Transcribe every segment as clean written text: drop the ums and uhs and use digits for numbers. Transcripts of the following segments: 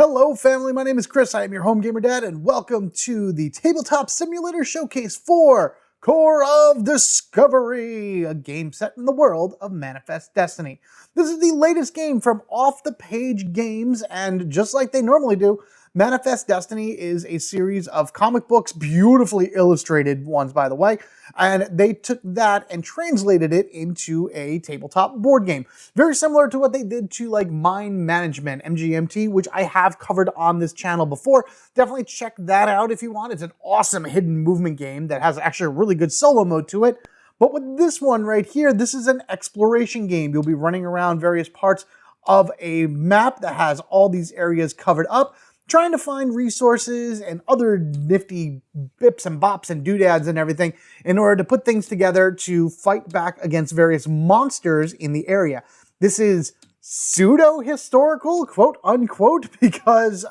Hello family, my name is Chris, I am your home gamer dad, and welcome to the Tabletop Simulator Showcase for Core of Discovery, a game set in the world of Manifest Destiny. This is the latest game from Off the Page Games, and just like they normally do, Manifest Destiny is a series of comic books, beautifully illustrated ones by the way, and they took that and translated it into a tabletop board game. Very similar to what they did to like Mind Management, MGMT, which I have covered on this channel before. Definitely check that out if you want. It's an awesome hidden movement game that has actually a really good solo mode to it. But with this one right here, this is an exploration game. You'll be running around various parts of a map that has all these areas covered up, trying to find resources and other nifty bips and bops and doodads and everything in order to put things together to fight back against various monsters in the area. This is pseudo-historical, quote unquote, because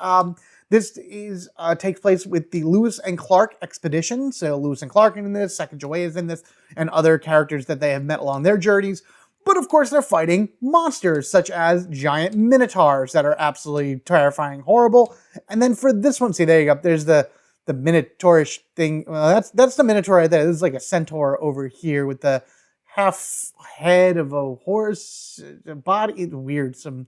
this takes place with the Lewis and Clark expedition. So Lewis and Clark are in this, Sacagawea is in this, and other characters that they have met along their journeys. But of course, they're fighting monsters such as giant minotaurs that are absolutely terrifying, horrible. And then for this one, see, there you go. There's the minotaurish thing. Well, that's the minotaur right there. This is like a centaur over here with the half head of a horse, body. It's weird. Some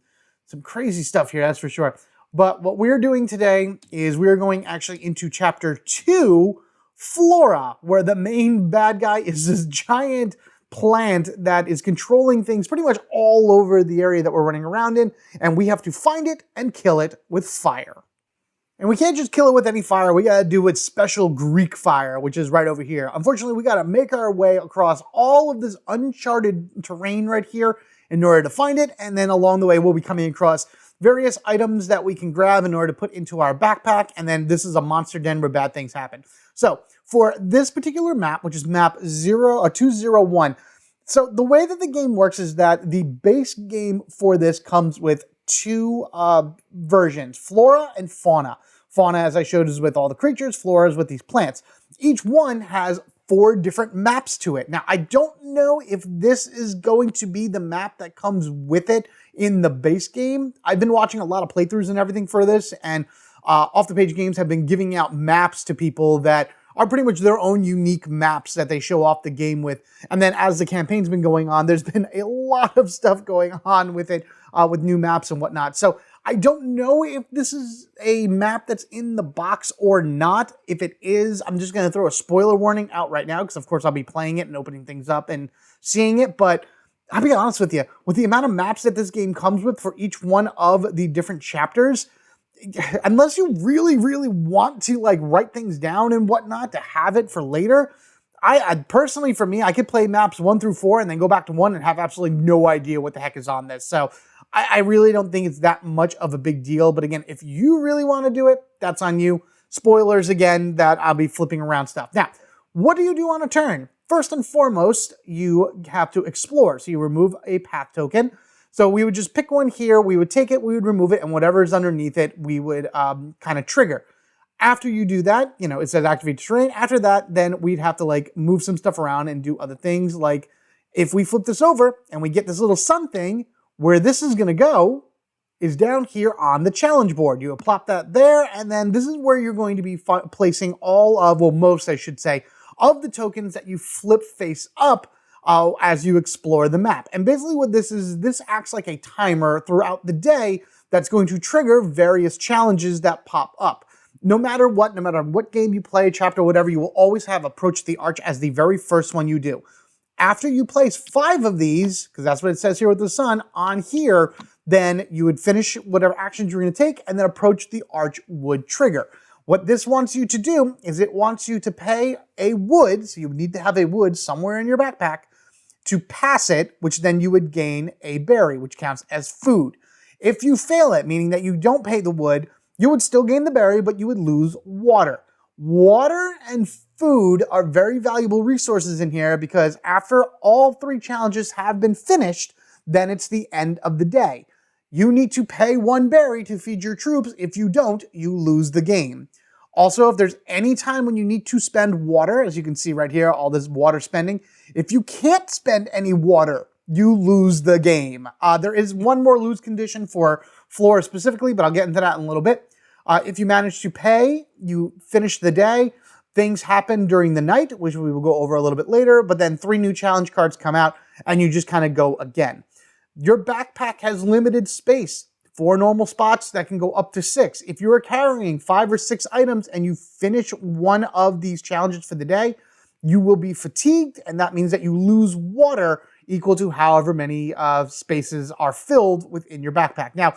crazy stuff here, that's for sure. But what we're doing today is we're going actually into chapter 2, Flora, where the main bad guy is this giant plant that is controlling things pretty much all over the area that we're running around in, and we have to find it and kill it with fire. And we can't just kill it with any fire, we gotta do it with special Greek fire, which is right over here. Unfortunately, we gotta make our way across all of this uncharted terrain right here in order to find it, and then along the way we'll be coming across various items that we can grab in order to put into our backpack, and then this is a monster den where bad things happen. So, for this particular map, which is map 201, so the way that the game works is that the base game for this comes with two versions, Flora and Fauna. Fauna, as I showed, is with all the creatures, Flora is with these plants. Each one has 4 different maps to it. Now, I don't know if this is going to be the map that comes with it in the base game. I've been watching a lot of playthroughs and everything for this, and Off the Page Games have been giving out maps to people that are pretty much their own unique maps that they show off the game with. And then as the campaign's been going on, there's been a lot of stuff going on with it, with new maps and whatnot. So I don't know if this is a map that's in the box or not. If it is, I'm just going to throw a spoiler warning out right now, because of course I'll be playing it and opening things up and seeing it. But I'll be honest with you, with the amount of maps that this game comes with for each one of the different chapters, unless you really, really want to like write things down and whatnot to have it for later, I personally, for me, I could play maps 1 through 4 and then go back to 1 and have absolutely no idea what the heck is on this. So I really don't think it's that much of a big deal. But again, if you really want to do it, that's on you. Spoilers again, that I'll be flipping around stuff. Now, what do you do on a turn? First and foremost, you have to explore. So you remove a path token. So we would just pick one here, we would take it, we would remove it, and whatever is underneath it, we would kind of trigger. After you do that, you know, it says activate terrain. After that, then we'd have to like move some stuff around and do other things. Like if we flip this over and we get this little sun thing, where this is gonna go is down here on the challenge board. You would plop that there, and then this is where you're going to be placing all of, well, most I should say, of the tokens that you flip face up as you explore the map. And basically what this is, this acts like a timer throughout the day that's going to trigger various challenges that pop up. No matter what game you play, chapter, whatever, you will always have Approach the Arch as the very first one you do. After you place 5 of these, because that's what it says here with the sun, on here, then you would finish whatever actions you're going to take, and then Approach the Arch would trigger. What this wants you to do is it wants you to pay a wood, so you need to have a wood somewhere in your backpack, to pass it, which then you would gain a berry, which counts as food. If you fail it, meaning that you don't pay the wood, you would still gain the berry, but you would lose water. Water and food are very valuable resources in here because after all 3 challenges have been finished, then it's the end of the day. You need to pay 1 berry to feed your troops. If you don't, you lose the game. Also, if there's any time when you need to spend water, as you can see right here, all this water spending, if you can't spend any water, you lose the game. There is one more lose condition for Flora specifically, but I'll get into that in a little bit. If you manage to pay, you finish the day. Things happen during the night, which we will go over a little bit later, but then 3 new challenge cards come out and you just kind of go again. Your backpack has limited space. 4 normal spots that can go up to 6. If you are carrying 5 or 6 items and you finish one of these challenges for the day, you will be fatigued, and that means that you lose water equal to however many spaces are filled within your backpack. Now,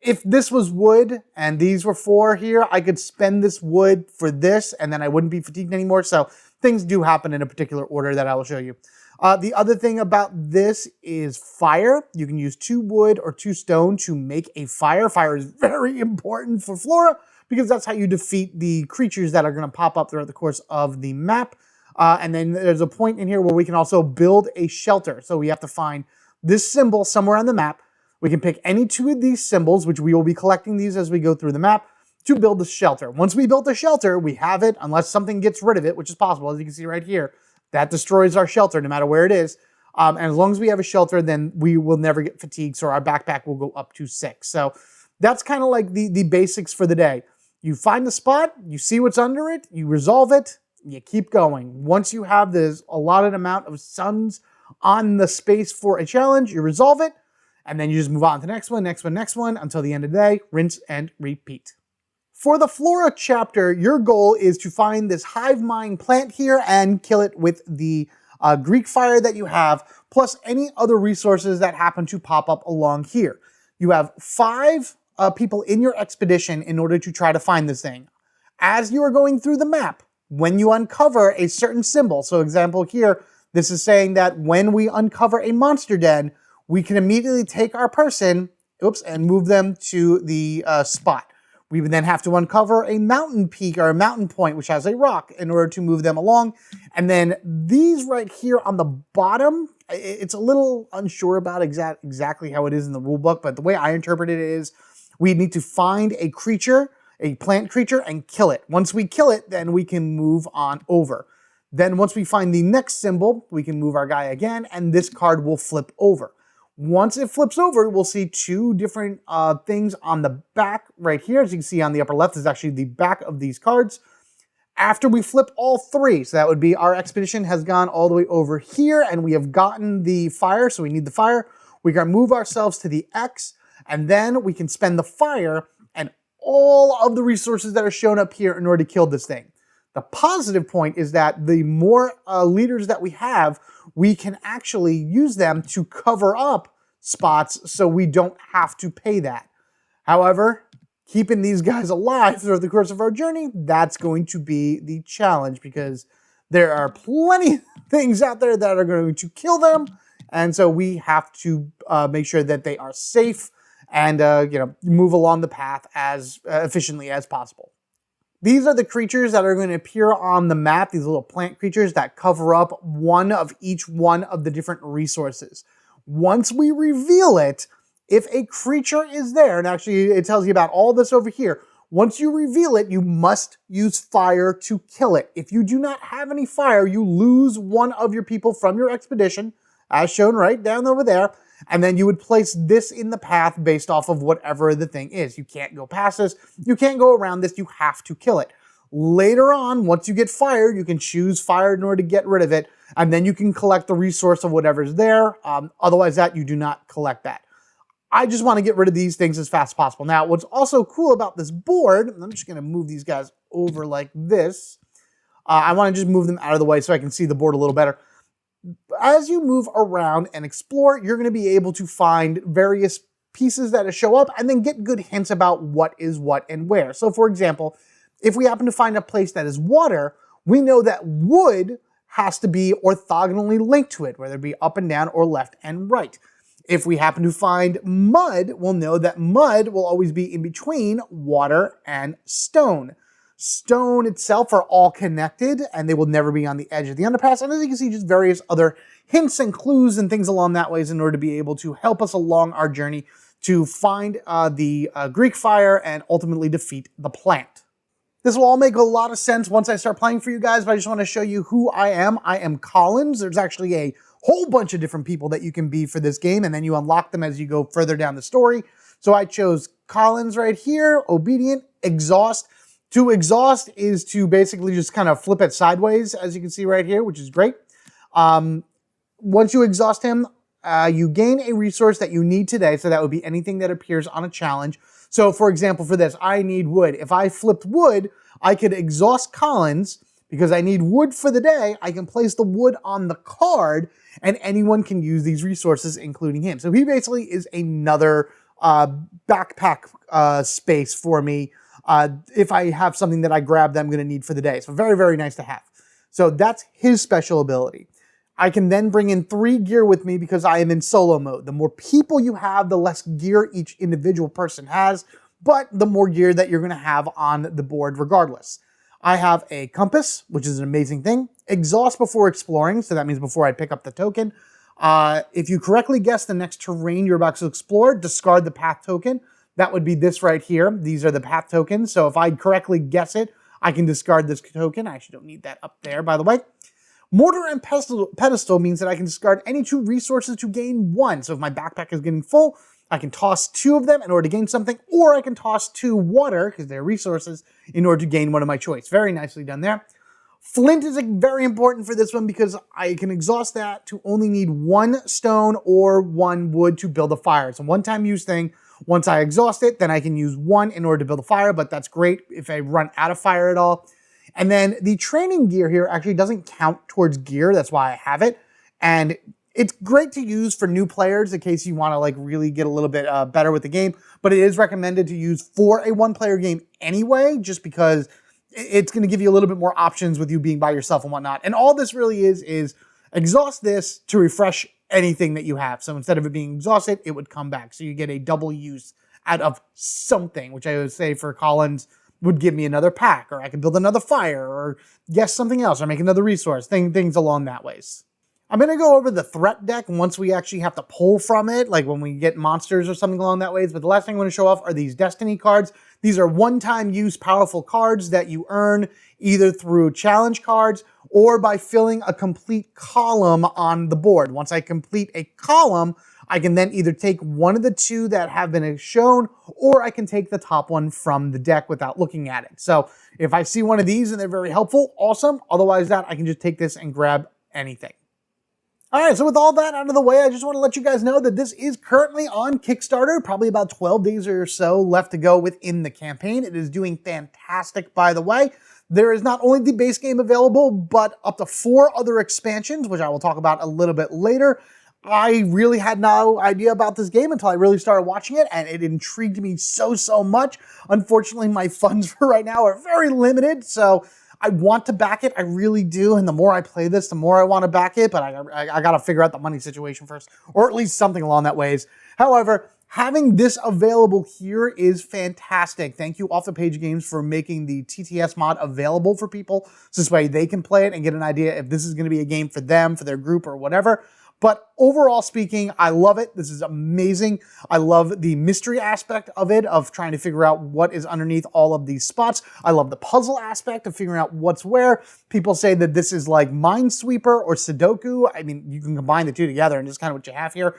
if this was wood and these were 4 here, I could spend this wood for this and then I wouldn't be fatigued anymore. So things do happen in a particular order that I will show you. The other thing about this is fire. You can use 2 wood or 2 stone to make a fire. Fire is very important for Flora because that's how you defeat the creatures that are going to pop up throughout the course of the map. And then there's a point in here where we can also build a shelter. So we have to find this symbol somewhere on the map. We can pick any 2 of these symbols, which we will be collecting these as we go through the map, to build the shelter. Once we build the shelter, we have it, unless something gets rid of it, which is possible, as you can see right here. That destroys our shelter no matter where it is. And as long as we have a shelter, then we will never get fatigued, so our backpack will go up to 6. So that's kind of like the basics for the day. You find the spot, you see what's under it, you resolve it, you keep going. Once you have this allotted amount of suns on the space for a challenge, you resolve it, and then you just move on to the next one, next one, next one, until the end of the day, rinse and repeat. For the Flora chapter, your goal is to find this hive mind plant here and kill it with the Greek fire that you have, plus any other resources that happen to pop up along here. You have 5 people in your expedition in order to try to find this thing. As you are going through the map, when you uncover a certain symbol, so example here, this is saying that when we uncover a monster den, we can immediately take our person, and move them to the spot. We would then have to uncover a mountain peak or a mountain point, which has a rock, in order to move them along. And then these right here on the bottom, it's a little unsure about exactly how it is in the rule book, but the way I interpret it is we need to find a creature, a plant creature, and kill it. Once we kill it, then we can move on over. Then once we find the next symbol, we can move our guy again, and this card will flip over. Once it flips over, we'll see 2 different things on the back right here. As you can see on the upper left is actually the back of these cards. After we flip all 3, so that would be our expedition has gone all the way over here and we have gotten the fire, so we need the fire. We can move ourselves to the X and then we can spend the fire and all of the resources that are shown up here in order to kill this thing. The positive point is that the more leaders that we have, we can actually use them to cover up spots so we don't have to pay that. However, keeping these guys alive throughout the course of our journey, that's going to be the challenge because there are plenty of things out there that are going to kill them. And so we have to make sure that they are safe and move along the path as efficiently as possible. These are the creatures that are going to appear on the map, these little plant creatures that cover up one of each one of the different resources. Once we reveal it, if a creature is there, and actually it tells you about all this over here, once you reveal it, you must use fire to kill it. If you do not have any fire, you lose one of your people from your expedition, as shown right down over there, and then you would place this in the path based off of whatever the thing is. You can't go past this. You can't go around this. You have to kill it. Later on, once you get fire, you can choose fire in order to get rid of it, and then you can collect the resource of whatever's there. Otherwise, you do not collect that. I just want to get rid of these things as fast as possible. Now, what's also cool about this board, I'm just going to move these guys over like this. I want to just move them out of the way so I can see the board a little better. As you move around and explore, you're going to be able to find various pieces that show up and then get good hints about what is what and where. So for example, if we happen to find a place that is water, we know that wood has to be orthogonally linked to it, whether it be up and down or left and right. If we happen to find mud, we'll know that mud will always be in between water and stone. Stone itself are all connected and they will never be on the edge of the underpass. And as you can see, just various other hints and clues and things along that ways in order to be able to help us along our journey to find the Greek fire and ultimately defeat the plant. This will all make a lot of sense once I start playing for you guys, but I just want to show you who I am. I am Collins. There's actually a whole bunch of different people that you can be for this game, and then you unlock them as you go further down the story. So I chose Collins right here, Obedient, Exhaust. To exhaust is to basically just kind of flip it sideways, as you can see right here, which is great. Once you exhaust him, you gain a resource that you need today. So that would be anything that appears on a challenge. So for example, for this, I need wood. If I flipped wood, I could exhaust Collins. Because I need wood for the day, I can place the wood on the card, and anyone can use these resources, including him. So he basically is another backpack space for me if I have something that I grab that I'm going to need for the day. So very, very nice to have. So that's his special ability. I can then bring in 3 gear with me because I am in solo mode. The more people you have, the less gear each individual person has, but the more gear that you're going to have on the board regardless. I have a compass, which is an amazing thing. Exhaust before exploring, so that means before I pick up the token. If you correctly guess the next terrain you're about to explore, discard the path token. That would be this right here. These are the path tokens, so if I correctly guess it, I can discard this token. I actually don't need that up there, by the way. Mortar and pedestal means that I can discard any 2 resources to gain 1. So if my backpack is getting full, I can toss 2 of them in order to gain something, or I can toss 2 water, because they're resources, in order to gain one of my choice. Very nicely done there. Flint is very important for this one because I can exhaust that to only need 1 stone or 1 wood to build a fire. It's a one-time use thing. Once I exhaust it, then I can use 1 in order to build a fire, but that's great if I run out of fire at all. And then the training gear here actually doesn't count towards gear. That's why I have it. And it's great to use for new players in case you want to like really get a little bit better with the game, but it is recommended to use for a 1-player game anyway, just because it's going to give you a little bit more options with you being by yourself and whatnot. And all this really is exhaust this to refresh anything that you have. So instead of it being exhausted, it would come back. So you get a double use out of something, which I would say for Collins would give me another pack, or I can build another fire, or guess something else, or make another resource, things along that ways. I'm going to go over the threat deck once we actually have to pull from it, like when we get monsters or something along that ways. But the last thing I want to show off are these Destiny cards. These are one-time use powerful cards that you earn either through challenge cards or by filling a complete column on the board. Once I complete a column, I can then either take one of the 2 that have been shown, or I can take the top one from the deck without looking at it. So if I see one of these and they're very helpful, awesome. Otherwise I can just take this and grab anything. All right, so with all that out of the way, I just want to let you guys know that this is currently on Kickstarter, probably about 12 days or so left to go within the campaign. It is doing fantastic, by the way. There is not only the base game available, but up to 4 other expansions, which I will talk about a little bit later. I really had no idea about this game until I really started watching it, and it intrigued me so much. Unfortunately, my funds for right now are very limited, so I want to back it. I really do. And the more I play this, the more I want to back it. But I got to figure out the money situation first, or at least something along that ways. However, having this available here is fantastic. Thank you, Off the Page Games, for making the TTS mod available for people. So this way they can play it and get an idea if this is going to be a game for them, for their group, or whatever. But overall speaking, I love it. This is amazing. I love the mystery aspect of it, of trying to figure out what is underneath all of these spots. I love the puzzle aspect of figuring out what's where. People say that this is like Minesweeper or Sudoku. I mean, you can combine the 2 together and just kind of what you have here.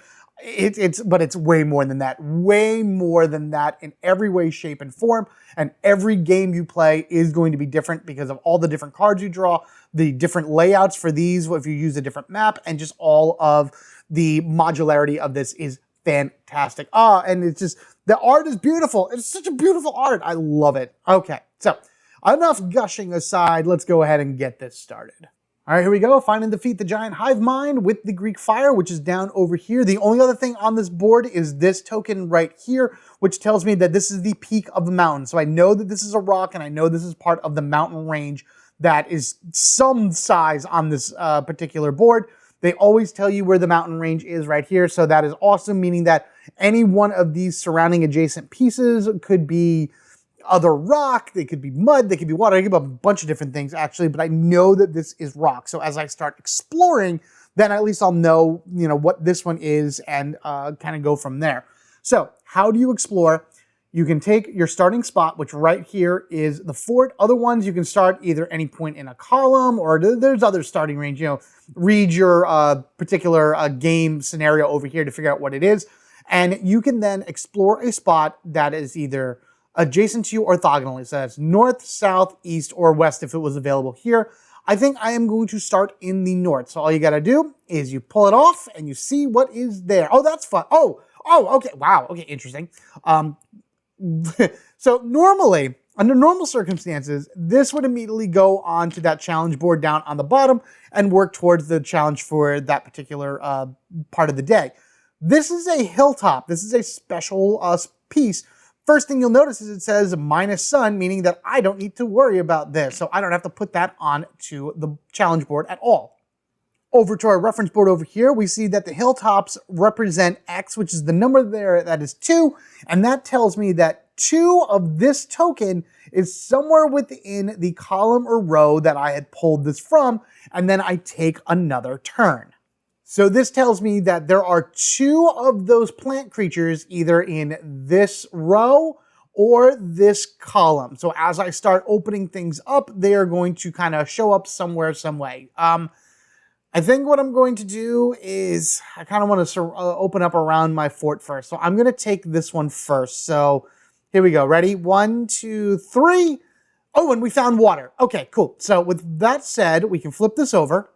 But it's way more than that. Way more than that in every way, shape, and form. And every game you play is going to be different because of all the different cards you draw, the different layouts for these, if you use a different map, and just all of the modularity of this is fantastic. And it's just, the art is beautiful. It's such a beautiful art. I love it. Okay, so enough gushing aside, let's go ahead and get this started. All right, here we go. Find and defeat the giant hive mind with the Greek fire, which is down over here. The only other thing on this board is this token right here, which tells me that this is the peak of the mountain. So I know that this is a rock, and I know this is part of the mountain range that is some size on this particular board. They always tell you where the mountain range is right here. So that is awesome, meaning that any one of these surrounding adjacent pieces could be other rock, they could be mud, they could be water, they could be a bunch of different things actually, but I know that this is rock. So as I start exploring, then at least I'll know, what this one is and kind of go from there. So how do you explore? You can take your starting spot, which right here is the fort. Other ones you can start either any point in a column, or there's other starting range. You know, read your particular game scenario over here to figure out what it is. And you can then explore a spot that is either adjacent to you orthogonally. So that's north, south, east, or west if it was available here. I think I am going to start in the north. So all you got to do is you pull it off and you see what is there. Oh, that's fun. Oh, okay. Wow. Okay, interesting. So normally, under normal circumstances, this would immediately go on to that challenge board down on the bottom and work towards the challenge for that particular part of the day. This is a hilltop. This is a special piece. First thing you'll notice is it says -sun, meaning that I don't need to worry about this. So I don't have to put that on to the challenge board at all. Over to our reference board over here, we see that the hilltops represent X, which is the number there that is 2. And that tells me that 2 of this token is somewhere within the column or row that I had pulled this from. And then I take another turn. So this tells me that there are 2 of those plant creatures either in this row or this column. So as I start opening things up, they are going to kind of show up somewhere, some way. I think what I'm going to do is I kind of want to open up around my fort first. So I'm going to take this one first. So here we go. Ready? 1, 2, 3. Oh, and we found water. Okay, cool. So with that said, we can flip this over.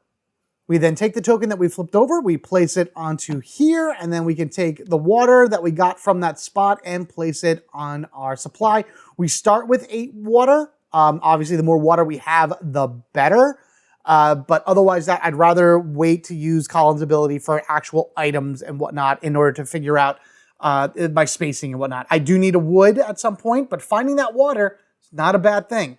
We then take the token that we flipped over, we place it onto here, and then we can take the water that we got from that spot and place it on our supply. We start with 8 water. Obviously, the more water we have, the better. But otherwise, I'd rather wait to use Colin's ability for actual items and whatnot in order to figure out my spacing and whatnot. I do need a wood at some point, but finding that water is not a bad thing.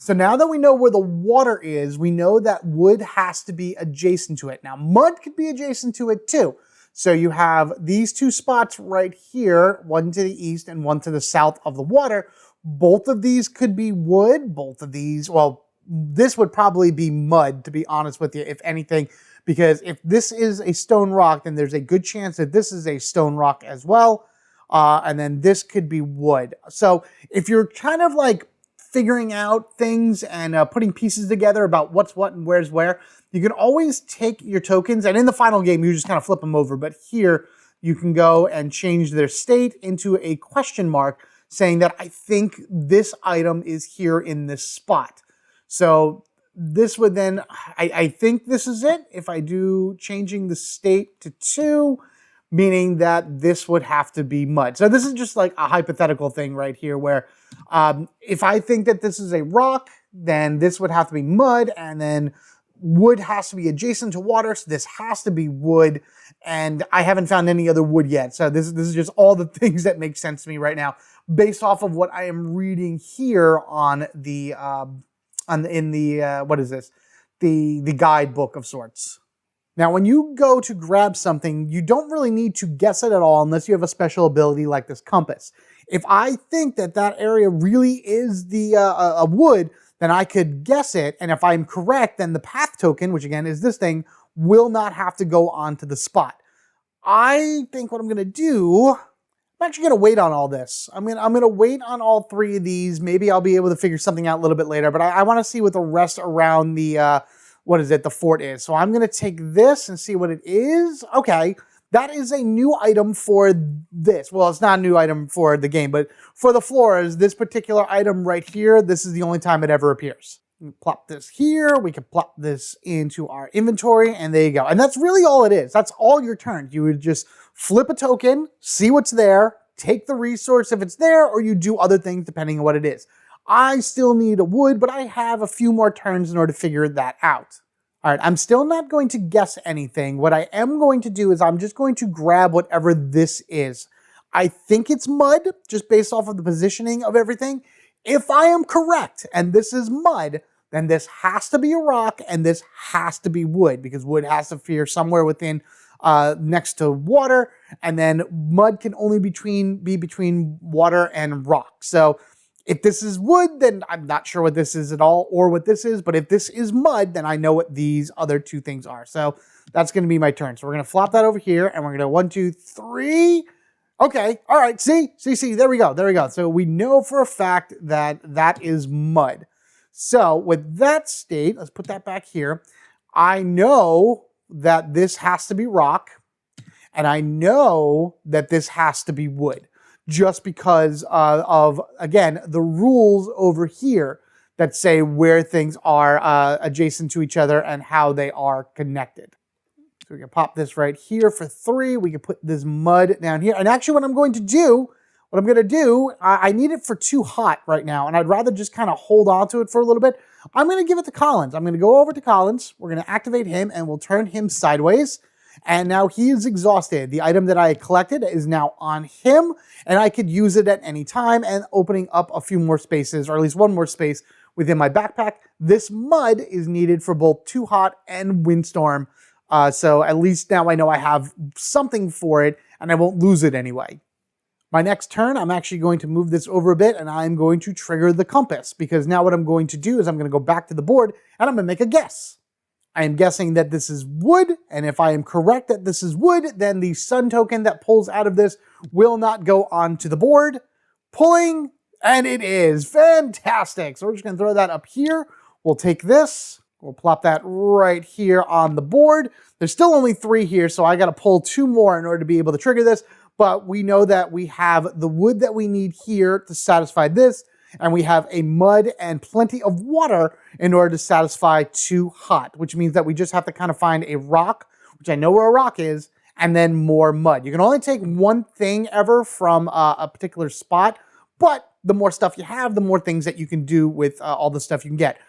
So now that we know where the water is, we know that wood has to be adjacent to it. Now, mud could be adjacent to it too. So you have these 2 spots right here, one to the east and one to the south of the water. Both of these could be wood. Both of these, well, this would probably be mud, to be honest with you, if anything, because if this is a stone rock, then there's a good chance that this is a stone rock as well. And then this could be wood. So if you're kind of like figuring out things and putting pieces together about what's what and where's where, you can always take your tokens, and in the final game, you just kind of flip them over. But here, you can go and change their state into a question mark, saying that I think this item is here in this spot. So this would then, I think this is it. If I do changing the state to 2, meaning that this would have to be mud. So this is just like a hypothetical thing right here where if I think that this is a rock, then this would have to be mud, and then wood has to be adjacent to water, so this has to be wood, and I haven't found any other wood yet. So this is just all the things that make sense to me right now based off of what I am reading here on the what is this? The guidebook of sorts. Now, when you go to grab something, you don't really need to guess it at all unless you have a special ability like this compass. If I think that that area really is the a wood, then I could guess it. And if I'm correct, then the path token, which again is this thing, will not have to go onto the spot. I think what I'm going to do, I'm actually going to wait on all this. I'm going to wait on all 3 of these. Maybe I'll be able to figure something out a little bit later, but I want to see what the rest around the the fort is. So I'm going to take this and see what it is. Okay, that is a new item for this. Well, it's not a new item for the game, but for the Floras, this particular item right here, this is the only time it ever appears. We plop this here. We can plop this into our inventory, and there you go. And that's really all it is. That's all your turns. You would just flip a token, see what's there, take the resource if it's there, or you do other things depending on what it is. I still need a wood, but I have a few more turns in order to figure that out. All right, I'm still not going to guess anything. What I am going to do is I'm just going to grab whatever this is. I think it's mud, just based off of the positioning of everything. If I am correct, and this is mud, then this has to be a rock, and this has to be wood, because wood has to appear somewhere within next to water, and then mud can only be between water and rock. So if this is wood, then I'm not sure what this is at all or what this is. But if this is mud, then I know what these other 2 things are. So that's going to be my turn. So we're going to flop that over here, and we're going to 1, 2, 3. Okay, all right, see, there we go. So we know for a fact that that is mud. So with that state, let's put that back here. I know that this has to be rock, and I know that this has to be wood, just because of, again, the rules over here that say where things are adjacent to each other and how they are connected. So we can pop this right here for 3. We can put this mud down here. And actually what I'm going to do, I need it for 2 hot right now, and I'd rather just kind of hold on to it for a little bit. I'm going to give it to Collins. I'm going to go over to Collins. We're going to activate him, and we'll turn him sideways. And now he is exhausted. The item that I collected is now on him, and I could use it at any time, and opening up a few more spaces, or at least one more space within my backpack. This mud is needed for both 2 hot and windstorm. So at least now I know I have something for it, and I won't lose it anyway. My next turn, I'm actually going to move this over a bit, and I'm going to trigger the compass, because now what I'm going to do is I'm going to go back to the board, and I'm going to make a guess. I am guessing that this is wood, and if I am correct that this is wood, then the sun token that pulls out of this will not go onto the board. Pulling, and it is fantastic. So we're just going to throw that up here. We'll take this. We'll plop that right here on the board. There's still only 3 here, so I got to pull 2 more in order to be able to trigger this. But we know that we have the wood that we need here to satisfy this, and we have a mud and plenty of water in order to satisfy 2 hot, which means that we just have to kind of find a rock, which I know where a rock is, and then more mud. You can only take 1 thing ever from a particular spot, but the more stuff you have, the more things that you can do with all the stuff you can get.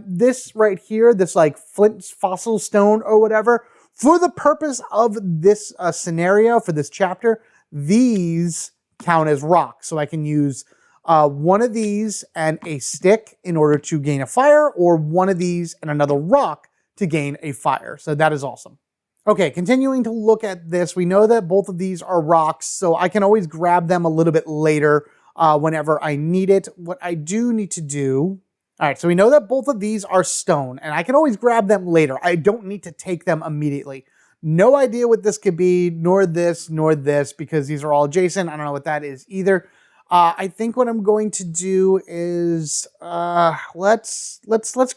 This right here, this like flint fossil stone or whatever, for the purpose of this scenario, for this chapter, these count as rocks. So I can use one of these and a stick in order to gain a fire, or one of these and another rock to gain a fire. So that is awesome. Okay, continuing to look at this, we know that both of these are rocks, so I can always grab them a little bit later whenever I need it. What I do need to do... All right, so we know that both of these are stone, and I can always grab them later. I don't need to take them immediately. No idea what this could be, nor this, because these are all adjacent. I don't know what that is either. I think what I'm going to do is let's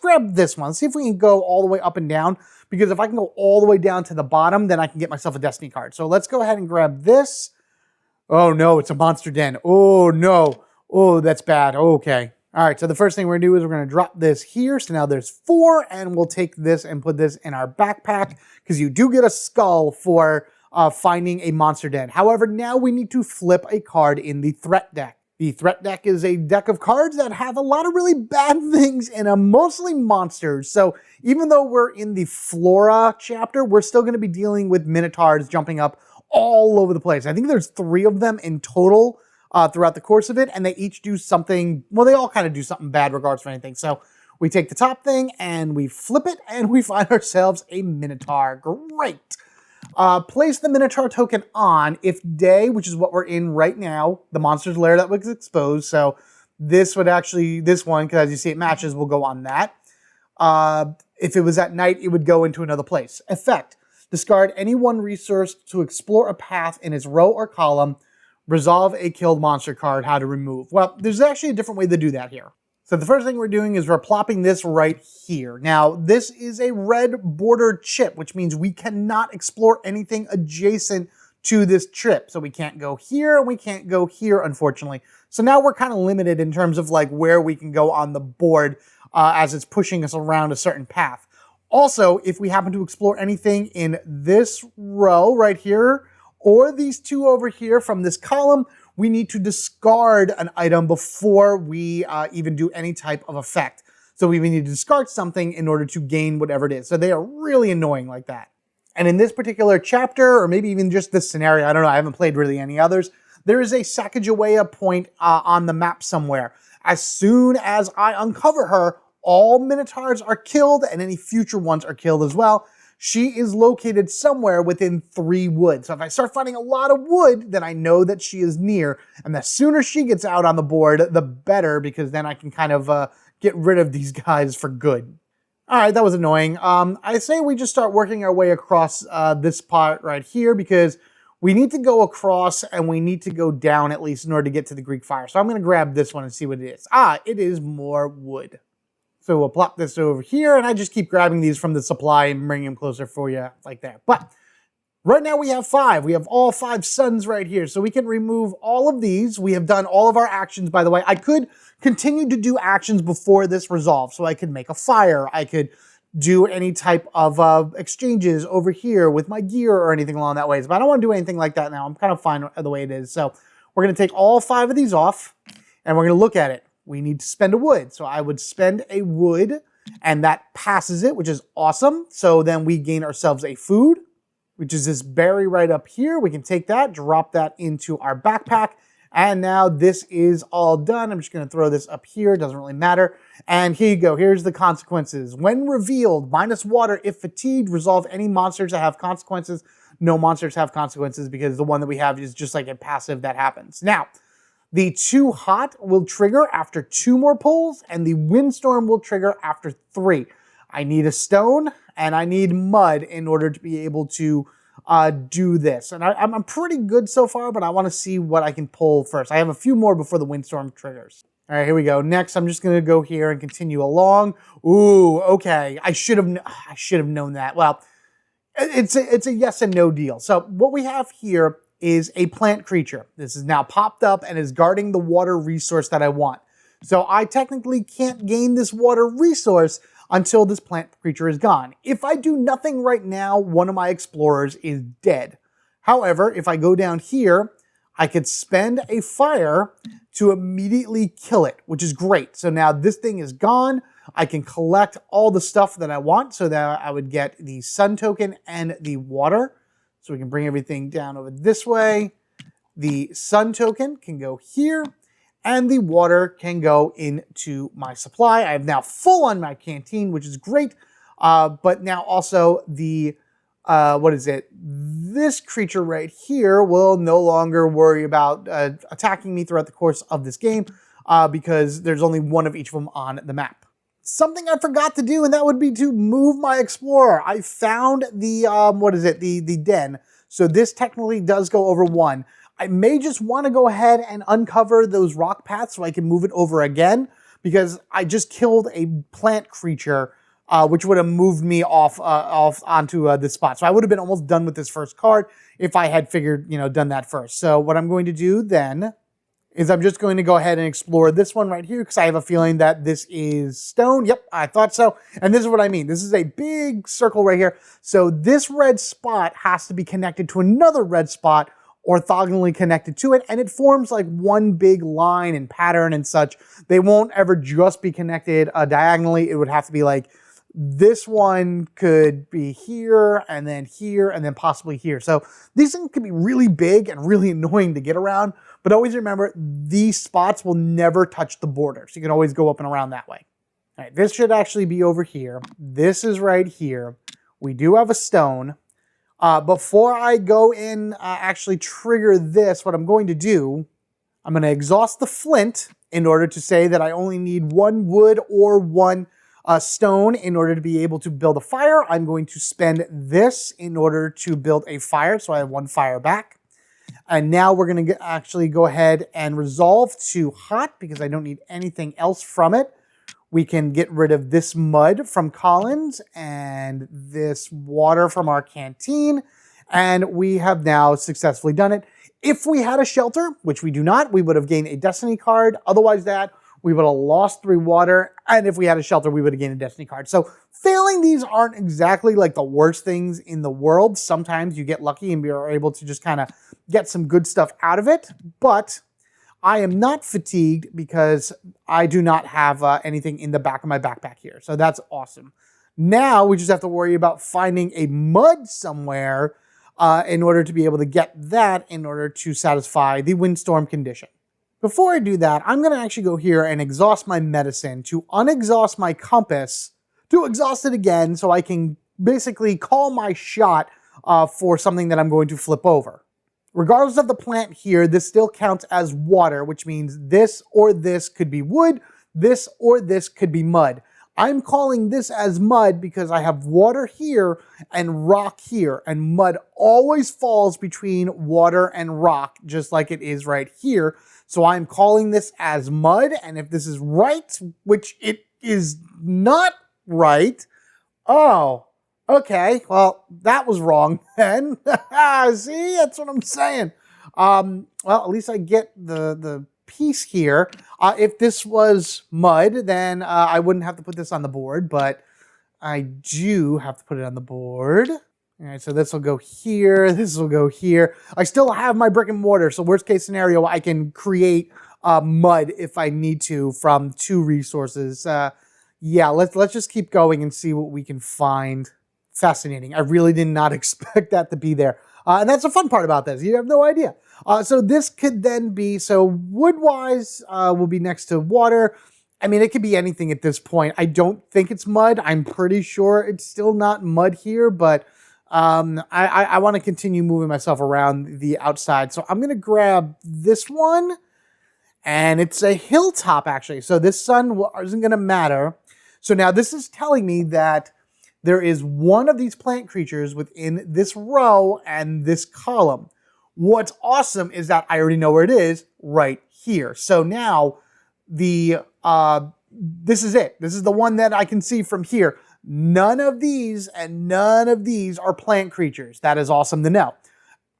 grab this one. Let's see if we can go all the way up and down, because if I can go all the way down to the bottom, then I can get myself a destiny card. So let's go ahead and grab this. Oh no, it's a monster den. Oh no. Oh, that's bad. Okay. All right, so the first thing we're gonna do is we're gonna drop this here. So now there's 4, and we'll take this and put this in our backpack, because you do get a skull for finding a monster den. However, now we need to flip a card in the threat deck. The threat deck is a deck of cards that have a lot of really bad things in them, mostly monsters. So even though we're in the Flora chapter, we're still gonna be dealing with minotaurs jumping up all over the place. I think there's 3 of them in total throughout the course of it, and they each do something, well, they all kind of do something bad regardless of anything. So we take the top thing and we flip it, and we find ourselves a Minotaur. Great. Place the Minotaur token on if day, which is what we're in right now, the monster's lair that was exposed. So this would actually, this one, because as you see it matches, will go on that. If it was at night, it would go into another place. Effect. Discard any 1 resource to explore a path in its row or column. Resolve a killed monster card, how to remove. Well, there's actually a different way to do that here. So the first thing we're doing is we're plopping this right here. Now, this is a red bordered chip, which means we cannot explore anything adjacent to this chip. So we can't go here, and we can't go here, unfortunately. So now we're kind of limited in terms of like where we can go on the board as it's pushing us around a certain path. Also, if we happen to explore anything in this row right here, or these 2 over here from this column, we need to discard an item before we even do any type of effect. So we need to discard something in order to gain whatever it is. So they are really annoying like that. And in this particular chapter, or maybe even just this scenario, I don't know, I haven't played really any others, there is a Sacagawea point on the map somewhere. As soon as I uncover her, all Minotaurs are killed, and any future ones are killed as well. She is located somewhere within 3 wood. So if I start finding a lot of wood, then I know that she is near. And the sooner she gets out on the board, the better, because then I can kind of get rid of these guys for good. All right, that was annoying. I say we just start working our way across this part right here, because we need to go across and we need to go down at least in order to get to the Greek fire. So I'm going to grab this one and see what it is. Ah, it is more wood. So we'll plop this over here, and I just keep grabbing these from the supply and bringing them closer for you like that. But right now we have 5. We have all 5 suns right here. So we can remove all of these. We have done all of our actions, by the way. I could continue to do actions before this resolves. So I could make a fire. I could do any type of exchanges over here with my gear or anything along that way. But I don't want to do anything like that now. I'm kind of fine the way it is. So we're going to take all 5 of these off, and we're going to look at it. We need to spend a wood. So I would spend a wood, and that passes it, which is awesome. So then we gain ourselves a food, which is this berry right up here. We can take that, drop that into our backpack, and now this is all done. I'm just going to throw this up here. It doesn't really matter. And here you go. Here's the consequences. When revealed, minus water if fatigued. Resolve any monsters that have consequences. No monsters have consequences because the one that we have is just like a passive that happens. Now, the too hot will trigger after 2 more pulls, and the windstorm will trigger after 3. I need a stone, and I need mud in order to be able to do this. And I'm pretty good so far, but I want to see what I can pull first. I have a few more before the windstorm triggers. All right, here we go. Next, I'm just going to go here and continue along. Ooh, okay. I should have known that. Well, it's a yes and no deal. So what we have here is a plant creature. This is now popped up and is guarding the water resource that I want. So I technically can't gain this water resource until this plant creature is gone. If I do nothing right now, one of my explorers is dead. However, if I go down here, I could spend a fire to immediately kill it, which is great. So now this thing is gone. I can collect all the stuff that I want so that I would get the sun token and the water. So we can bring everything down over this way. The sun token can go here, and the water can go into my supply. I have now full on my canteen, which is great. But now also the, this creature right here will no longer worry about attacking me throughout the course of this game because there's only one of each of them on the map. Something I forgot to do, and that would be to move my explorer. I found the, the den. So this technically does go over 1. I may just want to go ahead and uncover those rock paths so I can move it over again, because I just killed a plant creature, which would have moved me off onto this spot. So I would have been almost done with this first card if I had done that first. So what I'm going to do then is I'm just going to go ahead and explore this one right here because I have a feeling that this is stone. Yep, I thought so. And this is what I mean. This is a big circle right here. So this red spot has to be connected to another red spot orthogonally connected to it, and it forms like one big line and pattern and such. They won't ever just be connected diagonally. It would have to be like this one could be here and then possibly here. So these things can be really big and really annoying to get around, but always remember these spots will never touch the border. So you can always go up and around that way. All right, this should actually be over here. This is right here. We do have a stone. Before I go in, actually trigger this, what I'm going to do, I'm going to exhaust the flint in order to say that I only need 1 wood or 1 stone in order to be able to build a fire. I'm going to spend this in order to build a fire, so I have 1 fire back. And now we're going to actually go ahead and resolve to hot because I don't need anything else from it. We can get rid of this mud from Collins and this water from our canteen. And we have now successfully done it. If we had a shelter, which we do not, we would have gained a destiny card. Otherwise we would have lost 3 water. And if we had a shelter, we would have gained a destiny card. So failing these aren't exactly like the worst things in the world. Sometimes you get lucky and you're able to just kind of get some good stuff out of it. But I am not fatigued because I do not have anything in the back of my backpack here. So that's awesome. Now we just have to worry about finding a mud somewhere in order to be able to get that in order to satisfy the windstorm condition. Before I do that, I'm going to actually go here and exhaust my medicine to unexhaust my compass to exhaust it again so I can basically call my shot for something that I'm going to flip over. Regardless of the plant here, this still counts as water, which means this or this could be wood, this or this could be mud. I'm calling this as mud because I have water here and rock here, and mud always falls between water and rock, just like it is right here. So I'm calling this as mud, and if this is right, which it is not right, oh, okay, well, that was wrong then. See, that's what I'm saying. Well, at least I get the piece here. If this was mud, then I wouldn't have to put this on the board, but I do have to put it on the board. All right, so this will go here, this will go here. I still have my brick and mortar, so worst case scenario, I can create mud if I need to from 2 resources. Yeah, let's just keep going and see what we can find. Fascinating. I really did not expect that to be there. And that's the fun part about this. You have no idea. So this could then be, so wood-wise will be next to water. I mean, it could be anything at this point. I don't think it's mud. I'm pretty sure it's still not mud here, but I want to continue moving myself around the outside. So I'm going to grab this one, and it's a hilltop, actually. So this sun isn't going to matter. So now this is telling me that there is one of these plant creatures within this row and this column. What's awesome is that I already know where it is right here. So now this is it. This is the one that I can see from here. None of these and none of these are plant creatures. That is awesome to know.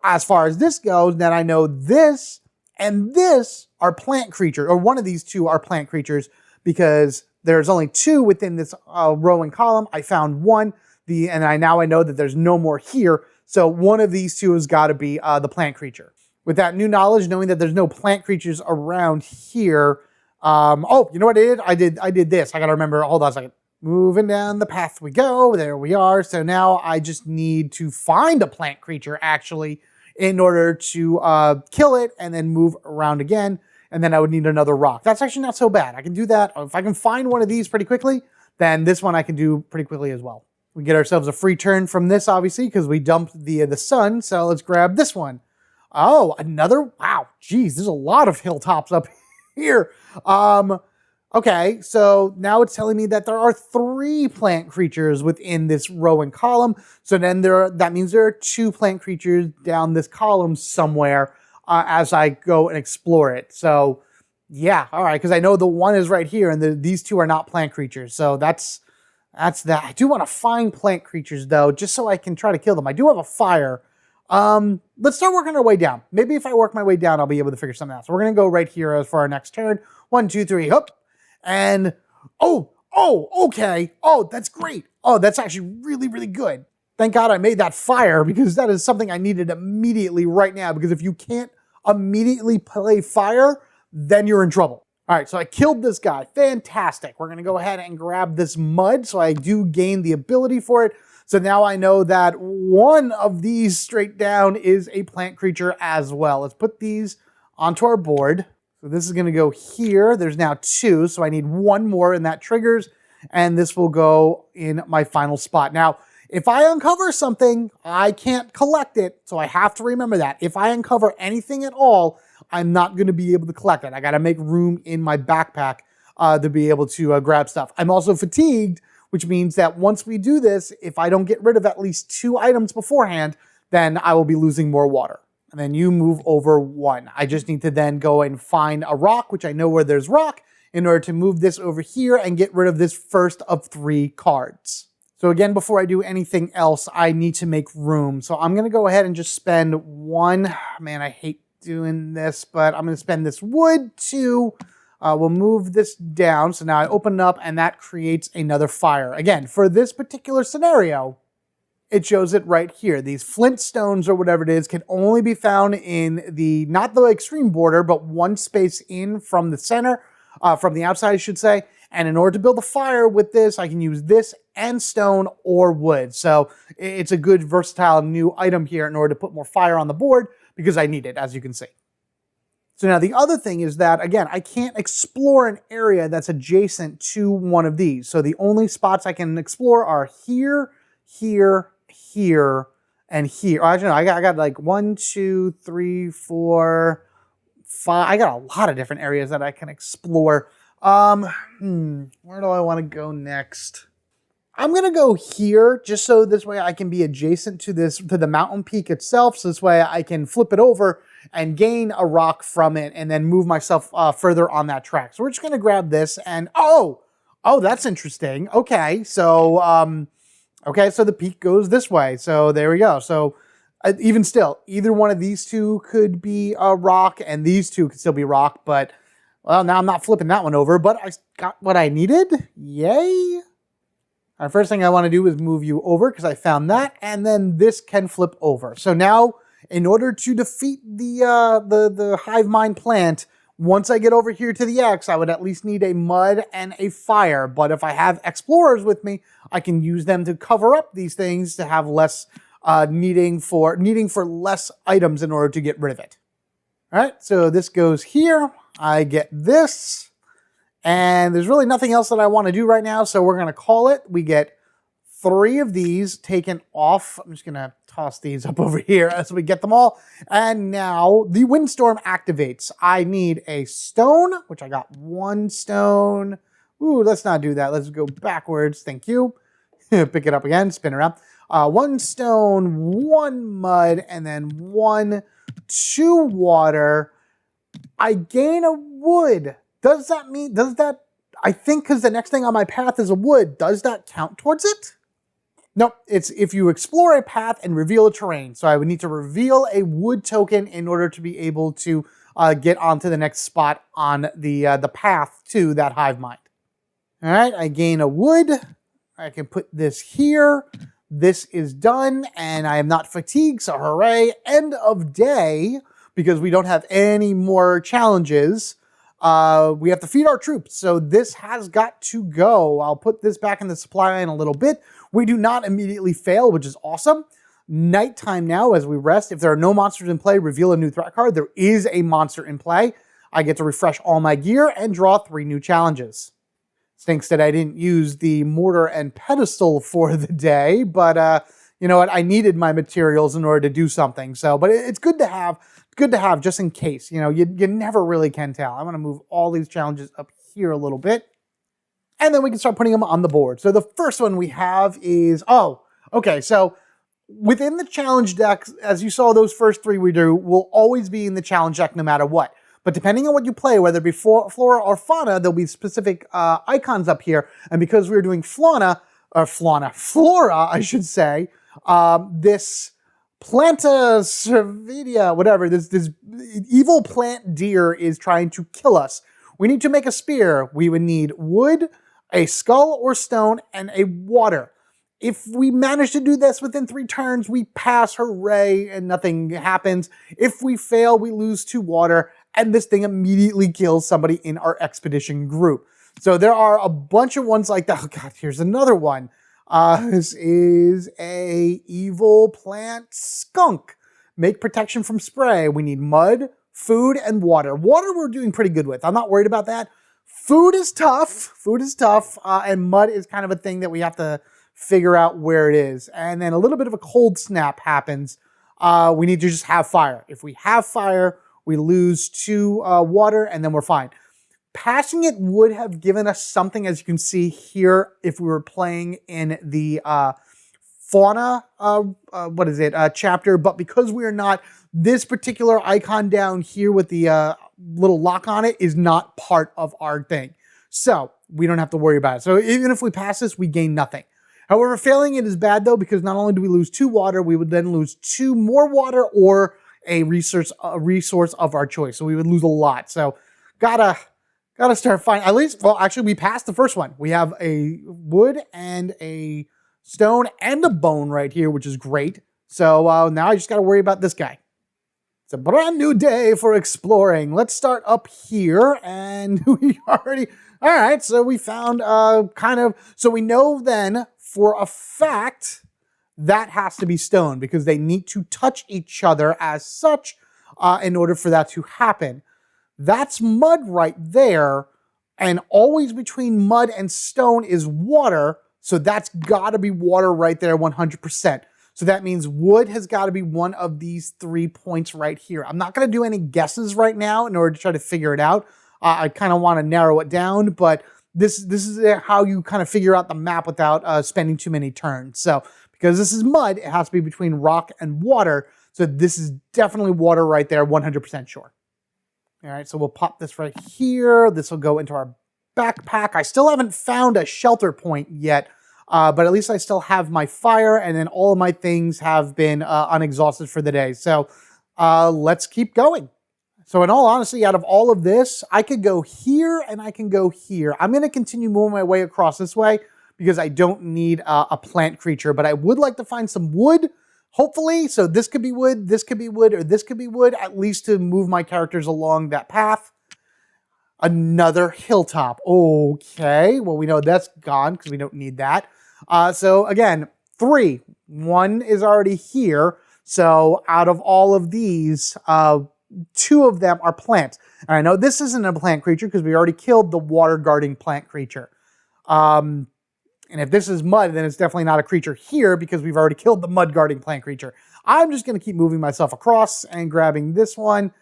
As far as this goes, then I know this and this are plant creatures, or one of these 2 are plant creatures, because there's only 2 within this row and column. I found one, and I know that there's no more here. So one of these 2 has got to be the plant creature. With that new knowledge, knowing that there's no plant creatures around here. Oh, you know what I did? I did this. I got to remember. Hold on a second. Moving down the path we go. There we are. So now I just need to find a plant creature, actually, in order to kill it and then move around again. And then I would need another rock. That's actually not so bad. I can do that. If I can find one of these pretty quickly, then this one I can do pretty quickly as well. We get ourselves a free turn from this, obviously, because we dumped the sun. So let's grab this one. Oh, another. Wow. Geez, there's a lot of hilltops up here. Okay, so now it's telling me that there are 3 plant creatures within this row and column. So then that means there are 2 plant creatures down this column somewhere. As I go and explore it. So yeah, all right, because I know the one is right here, and these 2 are not plant creatures. So that's that. I do want to find plant creatures, though, just so I can try to kill them. I do have a fire. Let's start working our way down. Maybe if I work my way down, I'll be able to figure something out. So we're going to go right here for our next turn. 1, 2, 3, hoop. And, oh, okay. Oh, that's great. Oh, that's actually really, really good. Thank God I made that fire, because that is something I needed immediately right now, because if you can't immediately play fire, then you're in trouble. All right, so I killed this guy. Fantastic. We're going to go ahead and grab this mud, so I do gain the ability for it. So now I know that one of these straight down is a plant creature as well. Let's put these onto our board. So this is going to go here. There's now 2, so I need 1 more, and that triggers, and this will go in my final spot. Now, if I uncover something, I can't collect it, so I have to remember that. If I uncover anything at all, I'm not going to be able to collect it. I got to make room in my backpack to be able to grab stuff. I'm also fatigued, which means that once we do this, if I don't get rid of at least 2 items beforehand, then I will be losing more water. And then you move over 1. I just need to then go and find a rock, which I know where there's rock, in order to move this over here and get rid of this first of 3 cards. So again, before I do anything else, I need to make room. So I'm going to go ahead and just spend 1. Man, I hate doing this, but I'm going to spend this wood 2. We'll move this down. So now I open up, and that creates another fire. Again, for this particular scenario, it shows it right here. These flint stones or whatever it is can only be found in the, not the extreme border, but 1 space in from the center, from the outside, I should say. And in order to build a fire with this, I can use this and stone or wood. So it's a good versatile new item here in order to put more fire on the board, because I need it, as you can see. So now the other thing is that, again, I can't explore an area that's adjacent to one of these. So the only spots I can explore are here, here, here, and here. Oh, actually, no, I got like 1, 2, 3, 4, 5. I got a lot of different areas that I can explore Where do I want to go next? I'm going to go here just so this way I can be adjacent to the mountain peak itself. So this way I can flip it over and gain a rock from it and then move myself further on that track. So we're just going to grab this and, oh, that's interesting. Okay. So, so the peak goes this way. So there we go. So even still, either one of these two could be a rock and these two could still be rock, but well, now I'm not flipping that one over, but I got what I needed. Yay. Our first thing I want to do is move you over because I found that, and then this can flip over. So now, in order to defeat the hive mind plant, once I get over here to the X, I would at least need a mud and a fire. But if I have explorers with me, I can use them to cover up these things to have less needing for less items in order to get rid of it. All right, so this goes here. I get this. And there's really nothing else that I want to do right now, so we're going to call it. We get 3 of these taken off. I'm just going to toss these up over here as we get them all. And now the windstorm activates. I need a stone, which I got 1 stone. Ooh, let's not do that. Let's go backwards. Thank you. Pick it up again, spin around. 1 stone, 1 mud, and then 2 water. I gain a wood. Does that, I think because the next thing on my path is a wood, does that count towards it? Nope, it's if you explore a path and reveal a terrain. So I would need to reveal a wood token in order to be able to get onto the next spot on the path to that hive mind. All right, I gain a wood. I can put this here. This is done, and I am not fatigued, so hooray. End of day, because we don't have any more challenges. We have to feed our troops, so this has got to go. I'll put this back in the supply in a little bit. We do not immediately fail, which is awesome. Nighttime now as we rest. If there are no monsters in play, reveal a new threat card. There is a monster in play. I get to refresh all my gear and draw 3 new challenges. Stinks that I didn't use the mortar and pedestal for the day, but you know what? I needed my materials in order to do something. So, but it's good to have. Good to have just in case. You know, you never really can tell. I'm going to move all these challenges up here a little bit. And then we can start putting them on the board. So the first one we have is, okay. So within the challenge deck, as you saw those first 3 we do, will always be in the challenge deck no matter what. But depending on what you play, whether it be Flora or Fauna, there'll be specific icons up here. And because we're doing Flora, I should say, this Planta cervidia, whatever, this evil plant deer is trying to kill us. We need to make a spear. We would need wood, a skull or stone, and a water. If we manage to do this within 3 turns, we pass, hooray, and nothing happens. If we fail, we lose 2 water, and this thing immediately kills somebody in our expedition group. So there are a bunch of ones like that. Oh God, here's another one. This is a evil plant skunk. Make protection from spray. We need mud, food, and water. Water we're doing pretty good with. I'm not worried about that. Food is tough. And mud is kind of a thing that we have to figure out where it is. And then a little bit of a cold snap happens. We need to just have fire. If we have fire, we lose 2 water, and then we're fine. Passing it would have given us something, as you can see here, if we were playing in the fauna, chapter. But because we are not, this particular icon down here with the little lock on it is not part of our thing. So we don't have to worry about it. So even if we pass this, we gain nothing. However, failing it is bad though, because not only do we lose 2 water, we would then lose 2 more water or a resource of our choice. So we would lose a lot. So gotta start finding, at least, well, actually we passed the first one. We have a wood and a stone and a bone right here, which is great. So now I just got to worry about this guy. It's a brand new day for exploring. Let's start up here, and we already, all right, so we found so we know then for a fact that has to be stone because they need to touch each other as such in order for that to happen. That's mud right there, and always between mud and stone is water, so that's got to be water right there 100%. So that means wood has got to be one of these 3 points right here. I'm not going to do any guesses right now in order to try to figure it out. I kind of want to narrow it down, but this is how you kind of figure out the map without spending too many turns. So because this is mud, it has to be between rock and water. So this is definitely water right there, 100% sure. All right, so we'll pop this right here. This will go into our backpack. I still haven't found a shelter point yet, but at least I still have my fire, and then all of my things have been unexhausted for the day. So let's keep going. So in all honesty, out of all of this, I could go here and I can go here. I'm going to continue moving my way across this way because I don't need a plant creature, but I would like to find some wood. Hopefully, so this could be wood, this could be wood, or this could be wood, at least to move my characters along that path. Another hilltop. Okay, well, we know that's gone because we don't need that. So again, 3. 1 is already here. So out of all of these, 2 of them are plants. And I know this isn't a plant creature because we already killed the water guarding plant creature. And if this is mud, then it's definitely not a creature here because we've already killed the mud guarding plant creature. I'm just going to keep moving myself across and grabbing this one.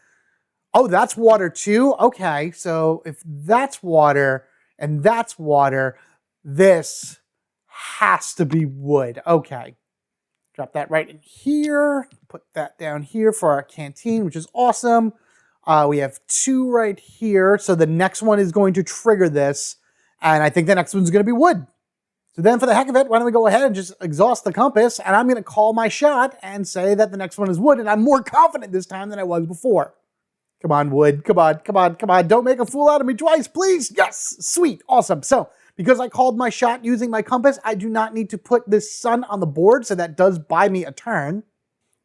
Oh, that's water too? Okay, so if that's water and that's water, this has to be wood. Okay. Drop that right in here. Put that down here for our canteen, which is awesome. We have 2 right here. So the next one is going to trigger this. And I think the next one's going to be wood. So then for the heck of it, why don't we go ahead and just exhaust the compass, and I'm going to call my shot and say that the next one is wood, and I'm more confident this time than I was before. Come on, wood. Come on, come on, come on. Don't make a fool out of me twice, please. Yes, sweet, awesome. So because I called my shot using my compass, I do not need to put this sun on the board, so that does buy me a turn.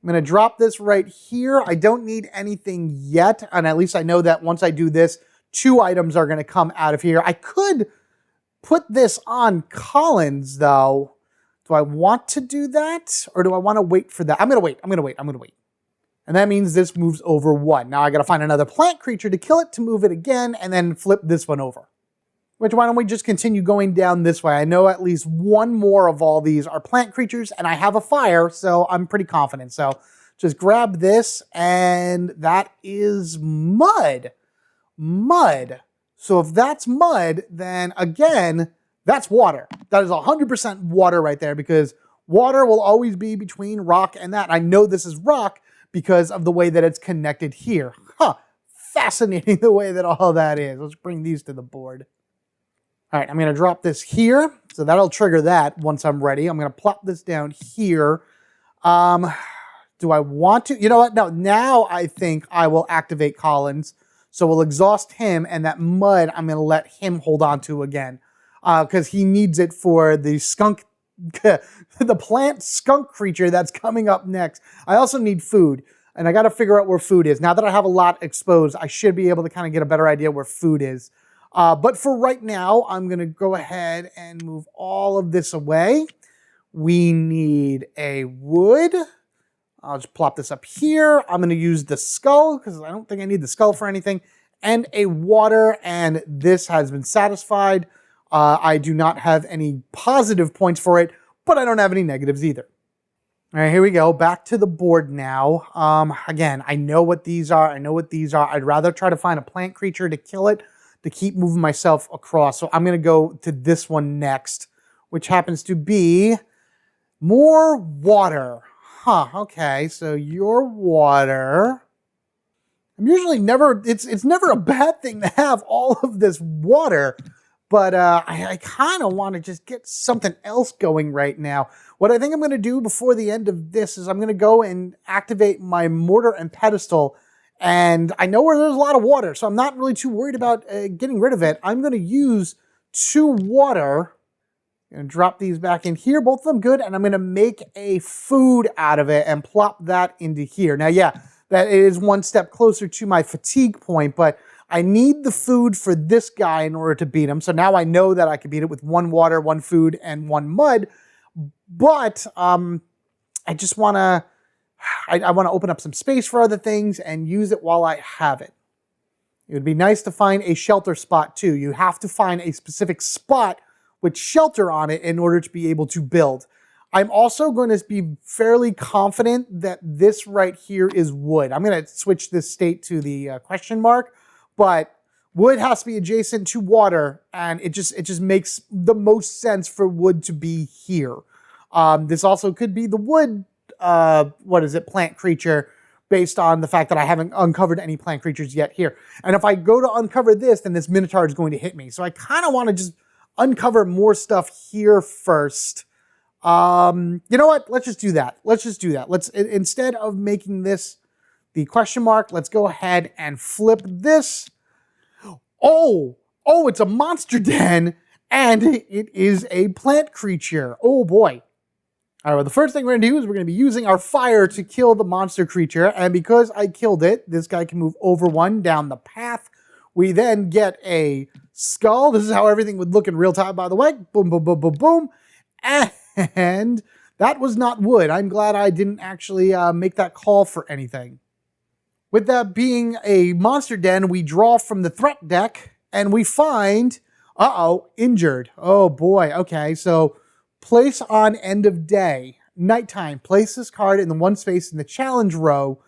I'm going to drop this right here. I don't need anything yet, and at least I know that once I do this, 2 items are going to come out of here. I could put this on Collins, though. Do I want to do that? Or do I want to wait for that? I'm going to wait. I'm going to wait. I'm going to wait. And that means this moves over 1. Now I got to find another plant creature to kill it, to move it again, and then flip this one over. Which, why don't we just continue going down this way? I know at least 1 more of all these are plant creatures, and I have a fire, so I'm pretty confident. So just grab this, and that is mud. Mud. So if that's mud, then again, that's water. That is 100% water right there because water will always be between rock and that. I know this is rock because of the way that it's connected here. Huh. Fascinating the way that all that is. Let's bring these to the board. All right, I'm going to drop this here. So that'll trigger that once I'm ready. I'm going to plop this down here. Do I want to? You know what? No, now I think I will activate Collins. So we'll exhaust him, and that mud I'm going to let him hold on to again because he needs it for the skunk, the plant skunk creature that's coming up next. I also need food, and I got to figure out where food is. Now that I have a lot exposed, I should be able to kind of get a better idea where food is. But for right now, I'm going to go ahead and move all of this away. We need a wood. I'll just plop this up here. I'm going to use the skull because I don't think I need the skull for anything. And a water, and this has been satisfied. I do not have any positive points for it, but I don't have any negatives either. All right, here we go. Back to the board now. Again, I know what these are. I know what these are. I'd rather try to find a plant creature to kill it to keep moving myself across. So I'm going to go to this one next, which happens to be more water. Huh, okay, so your water. I'm usually never, it's never a bad thing to have all of this water, but I kind of want to just get something else going right now. What I think I'm going to do before the end of this is I'm going to go and activate my mortar and pedestal, and I know where there's a lot of water, so I'm not really too worried about getting rid of it. I'm going to use 2 water. I'm going to drop these back in here, both of them good, and I'm going to make a food out of it and plop that into here. Now, yeah, that is 1 step closer to my fatigue point, but I need the food for this guy in order to beat him. So now I know that I can beat it with 1 water, 1 food, and 1 mud, but I just want to, I want to open up some space for other things and use it while I have it. It would be nice to find a shelter spot too. You have to find a specific spot with shelter on it in order to be able to build. I'm also going to be fairly confident that this right here is wood. I'm going to switch this state to the question mark, but Wood has to be adjacent to water, and it just makes the most sense for wood to be here. This also could be the wood, plant creature, based on the fact that I haven't uncovered any plant creatures yet here. And if I go to uncover this, then this Minotaur is going to hit me. So I kind of want to just uncover more stuff here first. You know what? Let's just do that. Let's, instead of making this the question mark, let's go ahead and flip this. Oh, it's a monster den, and it is a plant creature. Oh boy. All right, well, the first thing we're going to do is we're going to be using our fire to kill the monster creature. And because I killed it, this guy can move over one down the path. We then get a skull. This is how everything would look in real time, by the way. Boom, boom, boom, boom, boom. And that was not wood. I'm glad I didn't actually make that call for anything. With that being a monster den, we draw from the threat deck and we find, injured. Oh boy. Okay, so place on end of day, nighttime. Place this card in the one space in the challenge row.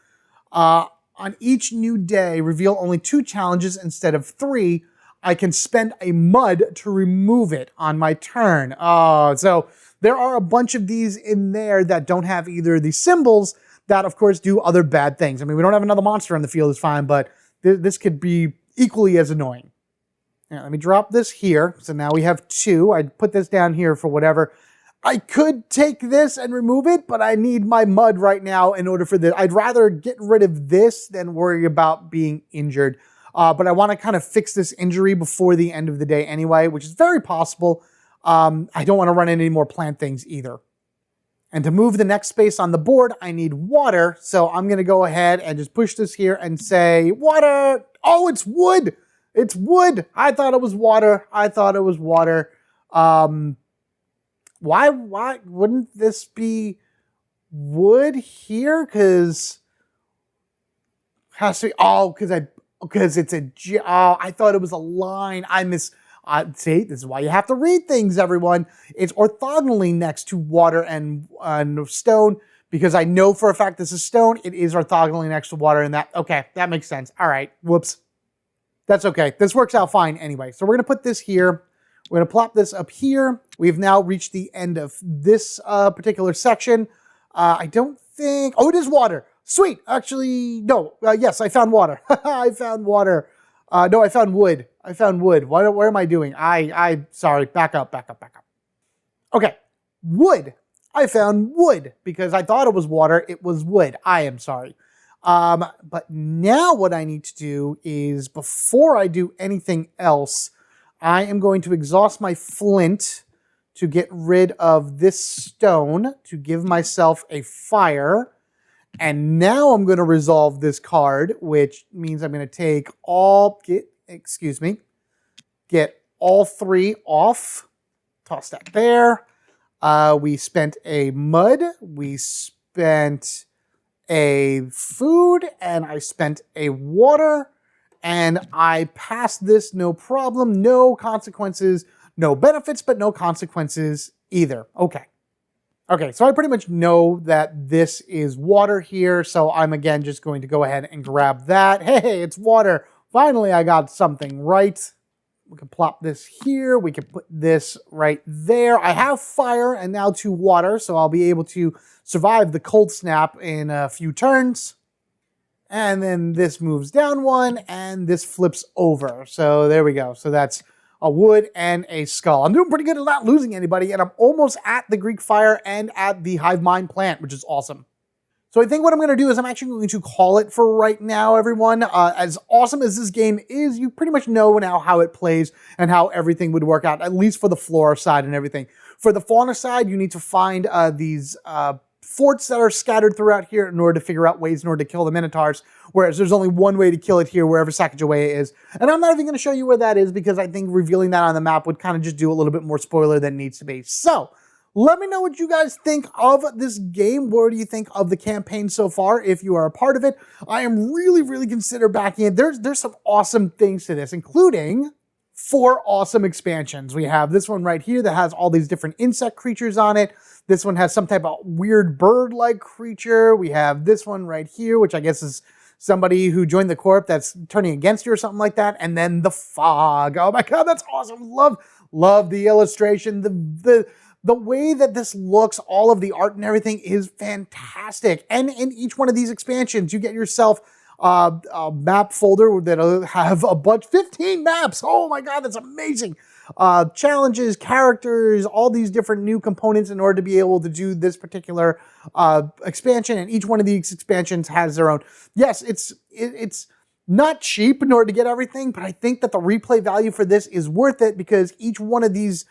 On each new day, reveal only 2 challenges instead of 3. I can spend a mud to remove it on my turn. So there are a bunch of these in there that don't have either the symbols that, of course, do other bad things. I mean, we don't have another monster on the field, it's fine, but this could be equally as annoying. Now, let me drop this here. So now we have 2. I'd put this down here for whatever. I could take this and remove it, but I need my mud right now in order for this. I'd rather get rid of this than worry about being injured. But I want to kind of fix this injury before the end of the day anyway, which is very possible. I don't want to run into any more plant things either. And to move the next space on the board, I need water. So I'm going to go ahead and just push this here and say, water. Oh, it's wood. It's wood. I thought it was water. Why wouldn't this be wood here? Because has to be, because it's I thought it was a line. See, this is why you have to read things, everyone. It's orthogonally next to water and stone, because I know for a fact this is stone. It is orthogonally next to water, and that makes sense. All right, whoops. That's okay. This works out fine anyway. So we're going to put this here. We're going to plop this up here. We've now reached the end of this particular section. I don't think... Oh, it is water. Sweet. Actually, no. Yes, I found water. I found water. No, I found wood. What am I doing? Sorry. Back up. Okay. Wood. I found wood because I thought it was water. It was wood. I am sorry. But now what I need to do is, before I do anything else, I am going to exhaust my flint to get rid of this stone to give myself a fire. And now I'm going to resolve this card, which means I'm going to take get all 3 off. Toss that there. We spent a mud. We spent a food, and I spent a water, and I passed this no problem, no consequences, no benefits, but no consequences either. Okay, so I pretty much know that this is water here, so I'm again just going to go ahead and grab that. Hey, it's water. Finally, I got something right. We can plop this here. We can put this right there. I have fire and now 2 water, so I'll be able to survive the cold snap in a few turns. And then this moves down 1, and this flips over. So there we go. So that's a wood and a skull. I'm doing pretty good at not losing anybody, and I'm almost at the Greek fire and at the hive mind plant, which is awesome. So I think what I'm going to do is I'm actually going to call it for right now, everyone. As awesome as this game is, you pretty much know now how it plays and how everything would work out, at least for the Flora side and everything. For the fauna side, you need to find these forts that are scattered throughout here in order to figure out ways in order to kill the Minotaurs, whereas there's only one way to kill it here, wherever Sacagawea is. And I'm not even going to show you where that is, because I think revealing that on the map would kind of just do a little bit more spoiler than it needs to be. So let me know what you guys think of this game. What do you think of the campaign so far, if you are a part of it? I am really consider backing it. There's some awesome things to this, including 4 awesome expansions. We have this one right here that has all these different insect creatures on it. This one has some type of weird bird-like creature. We have this one right here, which I guess is somebody who joined the corp that's turning against you or something like that. And then the fog. Oh my God, that's awesome. Love the illustration. The way that this looks, all of the art and everything is fantastic. And in each one of these expansions, you get yourself a map folder that'll have 15 maps. Oh my God, that's amazing. Challenges, characters, all these different new components in order to be able to do this particular expansion. And each one of these expansions has their own. Yes, it's not cheap in order to get everything, but I think that the replay value for this is worth it because each one of these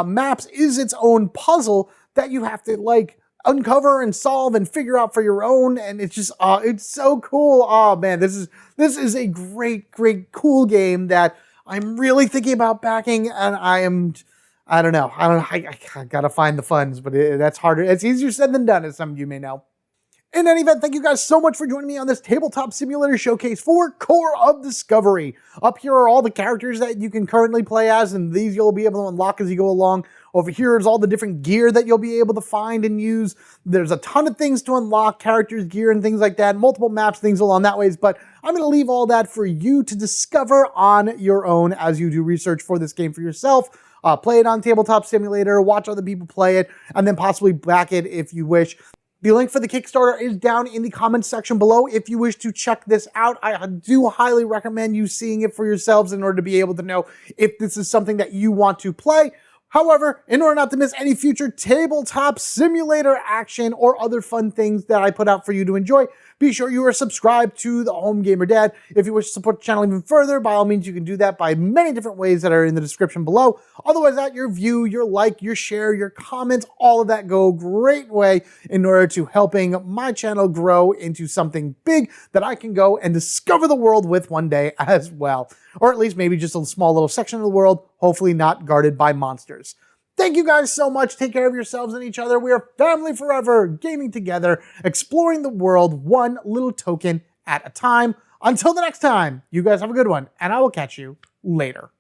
maps is its own puzzle that you have to like uncover and solve and figure out for your own. And it's just, it's so cool. Oh man, this is a great, cool game that I'm really thinking about backing. And I gotta find the funds, but that's harder. It's easier said than done, as some of you may know. In any event, thank you guys so much for joining me on this Tabletop Simulator Showcase for Core of Discovery. Up here are all the characters that you can currently play as, and these you'll be able to unlock as you go along. Over here is all the different gear that you'll be able to find and use. There's a ton of things to unlock, characters, gear, and things like that. Multiple maps, things along that ways, but I'm going to leave all that for you to discover on your own as you do research for this game for yourself. Play it on Tabletop Simulator, watch other people play it, and then possibly back it if you wish. The link for the Kickstarter is down in the comments section below if you wish to check this out. I do highly recommend you seeing it for yourselves in order to be able to know if this is something that you want to play. However, in order not to miss any future tabletop simulator action or other fun things that I put out for you to enjoy, be sure you are subscribed to the Home Gamer Dad. If you wish to support the channel even further, by all means, you can do that by many different ways that are in the description below. Otherwise, that your view, your like, your share, your comments, all of that go a great way in order to helping my channel grow into something big that I can go and discover the world with one day as well. Or at least maybe just a small little section of the world, hopefully not guarded by monsters. Thank you guys so much. Take care of yourselves and each other. We are family forever, gaming together, exploring the world one little token at a time. Until the next time, you guys have a good one, and I will catch you later.